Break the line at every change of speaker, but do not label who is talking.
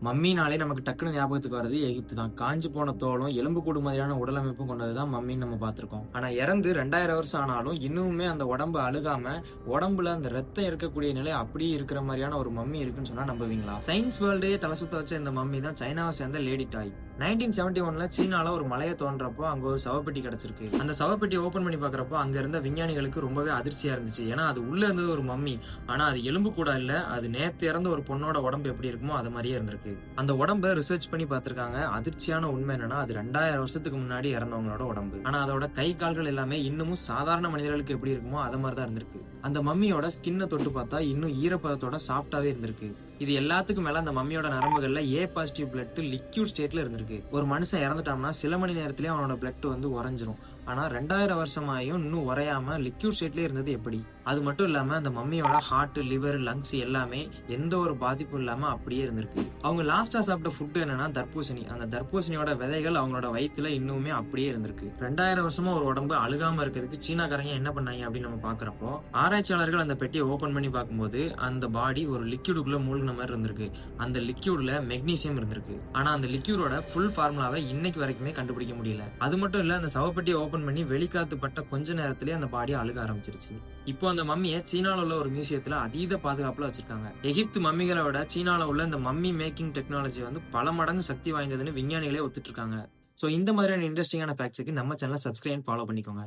மம்மினாலே நமக்கு டக்குனு ஞாபகத்துக்கு வர்றது எகிப்து தான். காஞ்சு போன தோலும், எலும்புக்கூடு மாதிரியான உடலமைப்பும் கொண்டது தான் மம்மின்னு நம்ம பார்த்திருக்கோம். ஆனா இறந்து 2000 வருஷம் ஆனாலும் இன்னுமே அந்த உடம்பு அழுகாம, உடம்புல அந்த ரத்தம் இருக்கக்கூடிய நிலை அப்படியே இருக்கிற மாதிரியான ஒரு மம்மி இருக்குன்னு சொன்னா நம்புவீங்களா? சயின்ஸ் வேர்ல்டையே தலை சுத்த வச்ச இந்த மம்மி தான் சைனாவை சேர்ந்த லேடி டாய். 1971ல சீனால ஒரு மலையை தோன்றப்போ அங்க ஒரு சவப்பெட்டி கிடைச்சிருக்கு. அந்த சவப்பெட்டியை ஓபன் பண்ணி பாக்குறப்போ அங்க இருந்த விஞ்ஞானிகளுக்கு ரொம்பவே அதிர்ச்சியா இருந்துச்சு. ஏன்னா அது உள்ள இருந்தது ஒரு மம்மி, ஆனா அது எலும்பு கூட இல்ல, அது நேத்து இறந்த ஒரு பொண்ணோட உடம்பு எப்படி இருக்குமோ அது மாதிரியே இருந்திருக்கு. அந்த உடம்ப ரிசர்ச் பண்ணி பார்த்திருக்காங்க. அதிர்ச்சியான உண்மை என்னன்னா அது 2000 வருஷத்துக்கு முன்னாடி இறந்தவங்களோட உடம்பு. ஆனா அதோட கை கால்கள் எல்லாமே இன்னமும் சாதாரண மனிதர்களுக்கு எப்படி இருக்குமோ அது மாதிரி தான் இருந்திருக்கு. அந்த மம்மியோட ஸ்கின்னை தொட்டு பார்த்தா இன்னும் ஈரப்பதத்தோட சாஃப்டாவே இருந்திருக்கு. இது எல்லாத்துக்கும் மேல அந்த மம்மியோட நரம்புகள்ல ஏ பாசிட்டிவ் பிளட் லிக்யூட் ஸ்டேட்ல இருந்திருக்கு. ஒரு மனுஷன் இறந்துட்டான்னா சில மணி நேரத்திலேயே அவனோட பிளட் உறைஞ்சிரும். ஆனா 2000 வருஷமாயும் இன்னும் உறையாம லிக்யூட் ஸ்டேட்லயே இருந்தது எப்படி? அது மட்டும் இல்லாம அந்த மம்மியோட ஹார்ட், லிவர், லங்ஸ் எல்லாமே எந்த ஒரு பாதிப்பும் இல்லாம அப்படியே இருந்திருக்கு. அவங்க லாஸ்டா சாப்பிட்ட ஃபுட் என்னன்னா தர்பூசணி. அந்த தர்பூசணியோட விதைகள் அவங்களோட வயித்துல இன்னுமே அப்படியே இருந்திருக்கு. 2000 வருஷமா ஒரு உடம்பு அழுகாம இருக்கிறதுக்கு சீனாக்காரங்க என்ன பண்ணாங்க அப்படின்னு நம்ம பாக்குறப்போ, ஆராய்ச்சியாளர்கள் அந்த பெட்டியை ஓபன் பண்ணி பார்க்கும்போது அந்த பாடி ஒரு லிக்யூடுக்குள்ள மூழ்கின மாதிரி இருந்திருக்கு. அந்த லிக்யூட்ல மெக்னீசியம் இருந்திருக்கு. ஆனா அந்த லிக்யூடோட ஃபுல் ஃபார்முலாவை இன்னைக்கு வரைக்குமே கண்டுபிடிக்க முடியல. அது மட்டும் இல்ல, அந்த சவப்பெட்டியை ஓபன் பண்ணி வெளிக்காத்து பட்ட கொஞ்ச நேரத்திலேயே அந்த பாடி அழுக ஆரம்பிச்சிருச்சு. இப்போ அந்த மம்மியை சீனால உள்ள ஒரு மியூசியத்துல அதீத பாதுகாப்புல வச்சிருக்காங்க. எகிப்து மம்மிகளை விட சீனால உள்ள இந்த மம்மி மேக்கிங் டெக்னாலஜி பல மடங்கு சக்தி வாய்ந்ததுன்னு விஞ்ஞானிகளே ஒத்துட்டு இருக்காங்க. சோ இந்த மாதிரியான இன்ட்ரெஸ்டிங்கான ஃபேக்ட்ஸ்க்கு நம்ம சேனலை சப்ஸ்கிரைப் ஃபாலோ பண்ணிக்கோங்க.